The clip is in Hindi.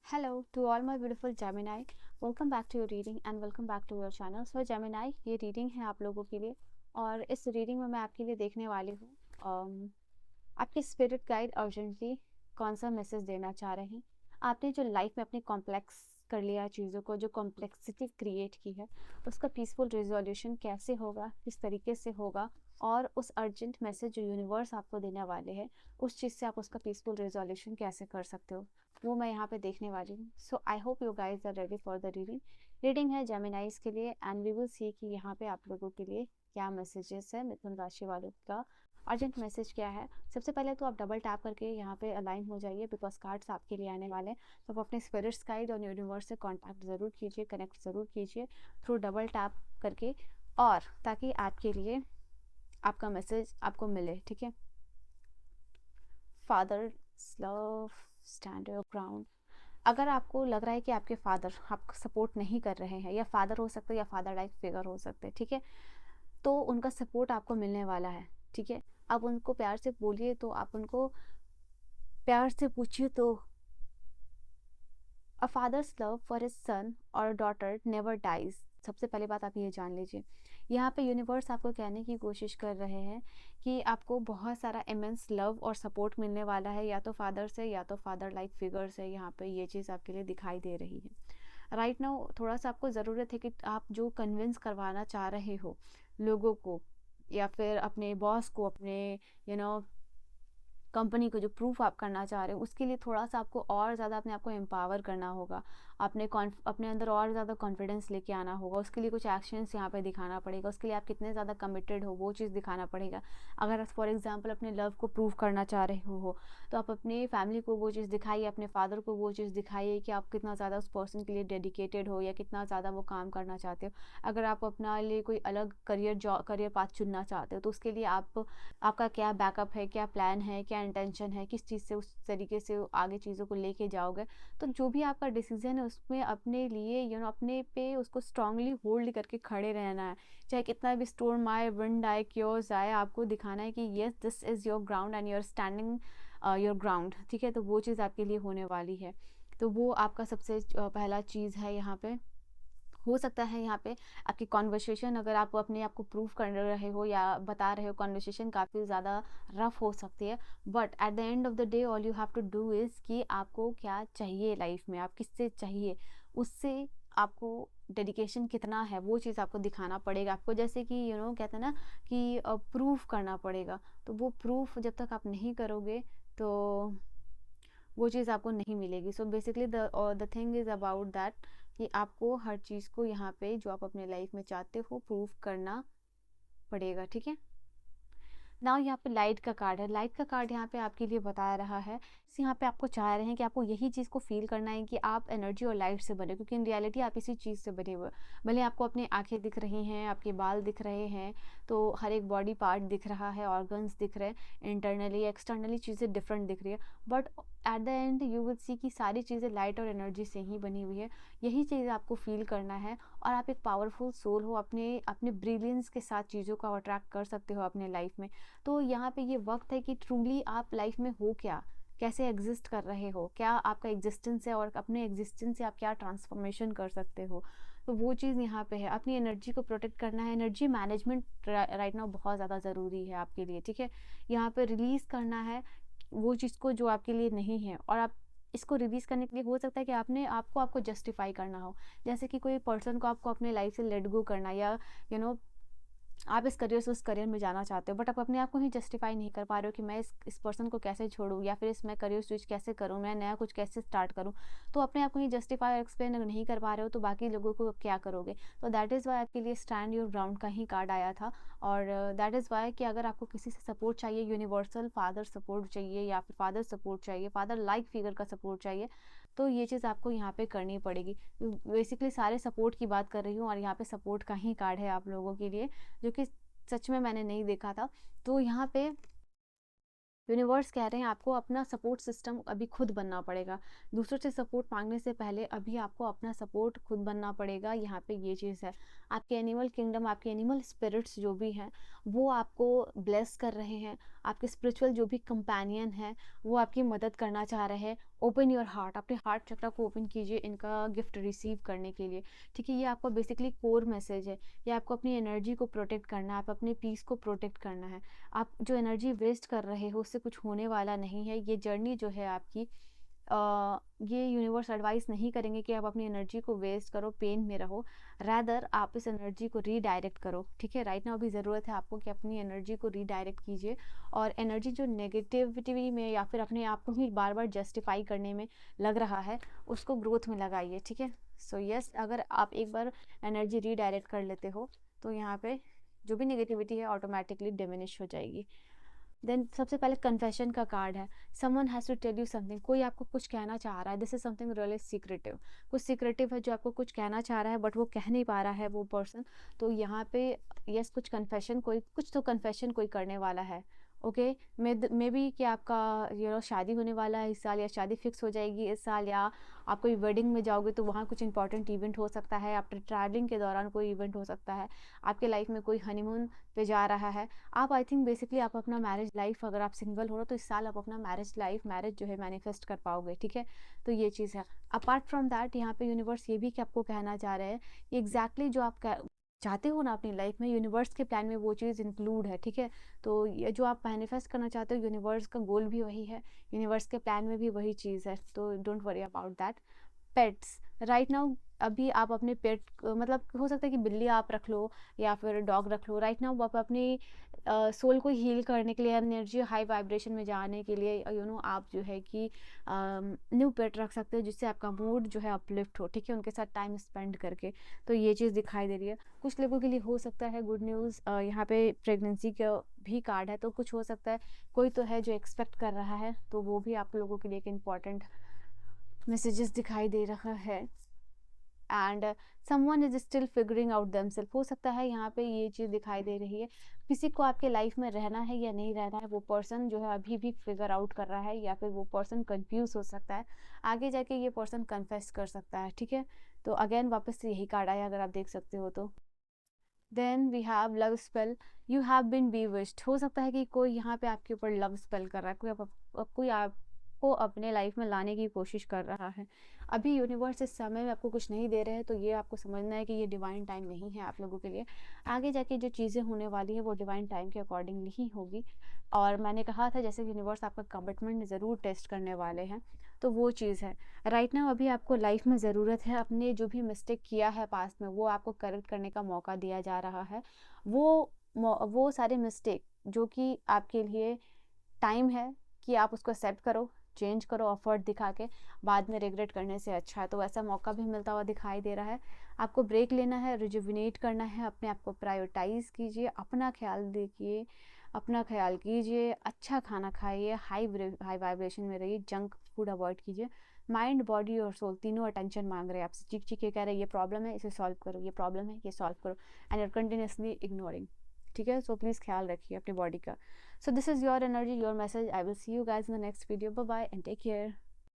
Hello to all my beautiful Gemini. Welcome back to your reading and welcome back to your channel. So Gemini, ये रीडिंग है आप लोगों के लिए और इस रीडिंग में मैं आपके लिए देखने वाली हूँ आपके स्पिरिट गाइड अर्जेंटली कौन सा मैसेज देना चाह रहे हैं। आपने जो लाइफ में अपनी कॉम्प्लेक्स कर लिया चीज़ों को, जो कॉम्प्लेक्सिटी क्रिएट की है, उसका पीसफुल रिजोल्यूशन कैसे होगा, किस तरीके से होगा, और उस अर्जेंट मैसेज जो यूनिवर्स आपको देने वाले हैं उस चीज़ से आप उसका पीसफुल रिजोल्यूशन कैसे कर सकते हो, वो मैं यहाँ पे देखने वाली हूँ। So I hope you guys are ready for the reading है जेमिनाइज के लिए एंड वी विल सी कि यहाँ पे आप लोगों के लिए क्या मैसेजेस है, मिथुन राशि वालों का अर्जेंट मैसेज क्या है। सबसे पहले तो आप डबल टैप करके यहाँ पे अलाइन हो जाइए बिकॉज कार्ड्स आपके लिए आने वाले हैं। तो आप अपने स्पिरिट्स गाइड और यूनिवर्स से कॉन्टैक्ट ज़रूर कीजिए, कनेक्ट ज़रूर कीजिए थ्रू डबल टैप करके, और ताकि आपके लिए आपका मैसेज आपको मिले। ठीक है। Father love, stand your ground. अगर आपको लग रहा है कि आपके फादर आपको सपोर्ट नहीं कर रहे हैं, या फादर हो सकते हैं या फादर लाइक फिगर हो सकते हैं, ठीक है, तो उनका सपोर्ट आपको मिलने वाला है। ठीक है। आप उनको प्यार से बोलिए, तो आप उनको प्यार से पूछिए तो a father's love for his son और डॉटर नेवर डाइज। सबसे पहली बात आप ये जान लीजिए, यहाँ पे यूनिवर्स आपको कहने की कोशिश कर रहे हैं कि आपको बहुत सारा इमेंस लव और सपोर्ट मिलने वाला है, या तो फादर से या तो फादर लाइक फिगर से। यहाँ पे ये चीज़ आपके लिए दिखाई दे रही है राइट नाउ। थोड़ा सा आपको ज़रूरत है कि आप जो कन्विंस करवाना चाह रहे हो लोगों को, या फिर अपने बॉस को, अपने कंपनी को जो प्रूफ आप करना चाह रहे हो, उसके लिए थोड़ा सा आपको और ज़्यादा अपने आप को एम्पावर करना होगा, अपने अंदर और ज़्यादा कॉन्फिडेंस लेके आना होगा। उसके लिए कुछ एक्शंस यहाँ पे दिखाना पड़ेगा, उसके लिए आप कितने ज़्यादा कमिटेड हो वो चीज़ दिखाना पड़ेगा। अगर आप फॉर एग्जांपल अपने लव को प्रूव करना चाह रहे हो तो आप अपने फैमिली को वो चीज़ दिखाइए, अपने फादर को वो चीज़ दिखाइए कि आप कितना ज़्यादा उस पर्सन के लिए डेडिकेटेड हो, या कितना ज़्यादा वो काम करना चाहते हो। अगर आप अपना लिए कोई अलग करियर पाथ चुनना चाहते हो तो उसके लिए आपका क्या बैकअप है, क्या प्लान है, क्या इंटेंशन है, किस चीज़ से उस तरीके से आगे चीज़ों को लेके जाओगे। तो जो भी आपका डिसीजन है उसमें अपने लिए अपने पे उसको स्ट्रांगली होल्ड करके खड़े रहना है। चाहे कितना भी स्टॉर्म आए, विंड आए, क्योर्स आए, आपको दिखाना है कि yes this is your ground and you are standing your ground. ठीक है। तो वो चीज़ आपके लिए होने वाली है। तो वो आपका सबसे पहला चीज़ है यहाँ पे। हो सकता है यहाँ पे आपकी कॉन्वर्सेशन, अगर आप अपने आप को प्रूव कर रहे हो या बता रहे हो, कॉन्वर्सेशन काफ़ी ज़्यादा रफ हो सकती है, but at the end of the day all you have to do is कि आपको क्या चाहिए लाइफ में, आप किससे चाहिए, उससे आपको डेडिकेशन कितना है वो चीज़ आपको दिखाना पड़ेगा। आपको जैसे कि कहते हैं ना कि प्रूफ करना पड़ेगा। तो वो प्रूफ जब तक आप नहीं करोगे तो वो चीज़ आपको नहीं मिलेगी। So basically the thing is about that कि आपको हर चीज़ को यहाँ पे जो आप अपने लाइफ में चाहते हो प्रूव करना पड़ेगा। ठीक है। नाउ यहाँ पे लाइट का कार्ड है। लाइट का कार्ड यहाँ पे आपके लिए बता रहा है, यहाँ पे आपको चाह रहे हैं कि आपको यही चीज़ को फील करना है कि आप एनर्जी और लाइट से बने, क्योंकि इन रियलिटी आप इसी चीज़ से बने हुए। भले आपको अपनी आंखें दिख रही हैं, आपके बाल दिख रहे हैं, तो हर एक बॉडी पार्ट दिख रहा है, ऑर्गन्स दिख रहे हैं, इंटरनली एक्सटर्नली चीज़ें डिफरेंट दिख रही है, but at the and you will see कि सारी चीज़ें लाइट और एनर्जी से ही बनी हुई है। यही चीज़ आपको फील करना है, और आप एक पावरफुल सोल हो, अपने अपने ब्रिलियंस के साथ चीज़ों को अट्रैक्ट कर सकते हो अपने लाइफ में। तो यहाँ पे ये वक्त है कि ट्रूली आप लाइफ में हो क्या, कैसे एग्जिस्ट कर रहे हो, क्या आपका एग्जिस्टेंस है, और अपने एग्जिस्टेंस से आप क्या ट्रांसफॉर्मेशन कर सकते हो। तो वो चीज़ यहाँ पे है। अपनी एनर्जी को प्रोटेक्ट करना है। एनर्जी मैनेजमेंट राइट नाउ बहुत ज़्यादा ज़रूरी है आपके लिए। ठीक है। यहाँ पे रिलीज़ करना है वो चीज़ को जो आपके लिए नहीं है, और आप इसको रिलीज़ करने के लिए हो सकता है कि आपको जस्टिफाई करना हो। जैसे कि कोई पर्सन को आपको अपने लाइफ से लेट गो करना, या यू नो आप इस करियर से उस करियर में जाना चाहते हो, बट आप अपने आप को ही जस्टिफाई नहीं कर पा रहे हो कि मैं इस पर्सन को कैसे छोड़ूं, या फिर मैं करियर स्विच कैसे करूं, मैं नया कुछ कैसे स्टार्ट करूं। तो अपने आप को ही जस्टिफाई और एक्सप्लेन नहीं कर पा रहे हो तो बाकी लोगों को क्या करोगे। तो दैट इज़ वाई आपके लिए स्टैंड योर ग्राउंड का ही कार्ड आया था। और दैट इज़ वाई कि अगर आपको किसी से सपोर्ट चाहिए, यूनिवर्सल फादर सपोर्ट चाहिए, या फिर फादर सपोर्ट चाहिए, फादर लाइक फिगर का सपोर्ट चाहिए, तो ये चीज़ आपको यहाँ पे करनी पड़ेगी। बेसिकली सारे सपोर्ट की बात कर रही हूँ, और यहाँ पे सपोर्ट का ही कार्ड है आप लोगों के लिए, जो कि सच में मैंने नहीं देखा था। तो यहाँ पे यूनिवर्स कह रहे हैं आपको अपना सपोर्ट सिस्टम अभी खुद बनना पड़ेगा। दूसरों से सपोर्ट मांगने से पहले अभी आपको अपना सपोर्ट खुद बनना पड़ेगा। यहाँ पे ये चीज़ है। आपके एनिमल किंगडम, आपके एनिमल स्पिरिट्स जो भी हैं वो आपको ब्लेस कर रहे हैं। आपके स्पिरिचुअल जो भी कंपेनियन हैं वो आपकी मदद करना चाह रहे हैं, ओपन योर हार्ट, अपने हार्ट चक्र को ओपन कीजिए इनका गिफ्ट रिसीव करने के लिए, ठीक है। ये आपका बेसिकली कोर मैसेज है। ये आपको अपनी एनर्जी को प्रोटेक्ट करना है, आप अपने पीस को प्रोटेक्ट करना है। आप जो एनर्जी वेस्ट कर रहे हो उससे कुछ होने वाला नहीं है। ये जर्नी जो है आपकी, ये यूनिवर्स एडवाइस नहीं करेंगे कि आप अपनी एनर्जी को वेस्ट करो, पेन में रहो। रैदर आप इस एनर्जी को रीडायरेक्ट करो, ठीक है। राइट नाउ अभी ज़रूरत है आपको कि अपनी एनर्जी को रीडायरेक्ट कीजिए, और एनर्जी जो नेगेटिविटी में या फिर अपने आप को ही बार बार जस्टिफाई करने में लग रहा है, उसको ग्रोथ में लगाइए, ठीक है। सो यस, अगर आप एक बार एनर्जी रीडायरेक्ट कर लेते हो तो यहाँ पे जो भी नेगेटिविटी है ऑटोमेटिकली डिमिनिश हो जाएगी। देन सबसे पहले कन्फेशन का कार्ड है। Someone has to tell you something, कोई आपको कुछ कहना चाह रहा है। This is something really secretive, कुछ सीक्रेटिव है जो आपको कुछ कहना चाह रहा है बट वो कह नहीं पा रहा है वो पर्सन। तो यहाँ पे यस, कुछ कन्फेशन, कोई कुछ तो कन्फेशन कोई करने वाला है। ओके, मे बी कि आपका शादी होने वाला है इस साल, या शादी फिक्स हो जाएगी इस साल, या आप कोई वेडिंग में जाओगे तो वहाँ कुछ इंपॉर्टेंट इवेंट हो सकता है, आपके ट्रैवलिंग के दौरान कोई इवेंट हो सकता है, आपके लाइफ में कोई हनीमून पे जा रहा है। आप आई थिंक बेसिकली आप अपना मैरिज लाइफ, अगर आप सिंगल हो रहे हो तो इस साल आप अपना मैरिज लाइफ, मैरिज जो है मैनिफेस्ट कर पाओगे, ठीक है। तो ये चीज़ है। अपार्ट फ्रॉम दैट यहाँ पे यूनिवर्स ये भी कि आपको कहना चाह रहे हैं कि एग्जैक्टली जो आप चाहते हो ना अपनी लाइफ में, यूनिवर्स के प्लान में वो चीज़ इंक्लूड है, ठीक है। तो ये जो आप मैनिफेस्ट करना चाहते हो, यूनिवर्स का गोल भी वही है, यूनिवर्स के प्लान में भी वही चीज़ है। तो don't worry about that. Pets, right now अभी आप अपने पेट, मतलब हो सकता है कि बिल्ली आप रख लो या फिर डॉग रख लो। राइट नाउ आप अपनी सोल को हील करने के लिए, एनर्जी हाई वाइब्रेशन में जाने के लिए आप जो है कि न्यू पेट रख सकते हो जिससे आपका मूड जो है अपलिफ्ट हो, ठीक है, उनके साथ टाइम स्पेंड करके। तो ये चीज़ दिखाई दे रही है। कुछ लोगों के लिए हो सकता है गुड न्यूज़, यहाँ पे प्रेगनेंसी का भी कार्ड है, तो कुछ हो सकता है कोई तो है जो एक्सपेक्ट कर रहा है, तो वो भी आप लोगों के लिए एक इम्पॉर्टेंट मैसेजेस दिखाई दे रहा है। And someone is still figuring out themself, हो सकता है यहाँ पे ये चीज़ दिखाई दे रही है, किसी को आपके लाइफ में रहना है या नहीं रहना है, वो पर्सन जो है अभी भी फिगर आउट कर रहा है, या फिर वो पर्सन कंफ्यूज हो सकता है। आगे जाके ये पर्सन कन्फेस कर सकता है, ठीक है। तो अगेन वापस से यही कार्ड आया, अगर आप देख सकते हो तो। Then we have love spell, you have been bewitched, हो सकता है कि कोई यहाँ पे आपके ऊपर लव स्पेल कर रहा है, कोई आपको अपने लाइफ में लाने की कोशिश कर रहा है। अभी यूनिवर्स इस समय में आपको कुछ नहीं दे रहे हैं, तो ये आपको समझना है कि ये डिवाइन टाइम नहीं है आप लोगों के लिए। आगे जाके जो चीज़ें होने वाली हैं वो डिवाइन टाइम के अकॉर्डिंगली ही होगी। और मैंने कहा था जैसे यूनिवर्स आपका कमिटमेंट ज़रूर टेस्ट करने वाले हैं, तो वो चीज़ है। राइट नाउ अभी आपको लाइफ में ज़रूरत है, अपने जो भी मिस्टेक किया है पास्ट में वो आपको करेक्ट करने का मौका दिया जा रहा है। वो सारे मिस्टेक जो कि आपके लिए टाइम है कि आप उसको एक्सेप्ट करो, चेंज करो एफर्ट दिखा के, बाद में रिग्रेट करने से अच्छा है। तो ऐसा मौका भी मिलता हुआ दिखाई दे रहा है। आपको ब्रेक लेना है, रिजुविनेट करना है, अपने आप को प्रायोरिटाइज कीजिए, अपना ख्याल देखिए, अपना ख्याल कीजिए, अच्छा खाना खाइए, हाई वाइब्रेशन में रहिए, जंक फूड अवॉइड कीजिए। माइंड, बॉडी और सोल तीनों अटेंशन मांग रहे हैं आपसे, चीख चीख के कह रहे हैं ये प्रॉब्लम है इसे सॉल्व करो, ये प्रॉब्लम है ये सॉल्व करो, एंड यूर कंटिन्यूसली इग्नोरिंग, ठीक है। सो प्लीज़ ख्याल रखिए अपनी बॉडी का। So this is your energy, your message. I will see you guys in the next video. Bye bye and take care.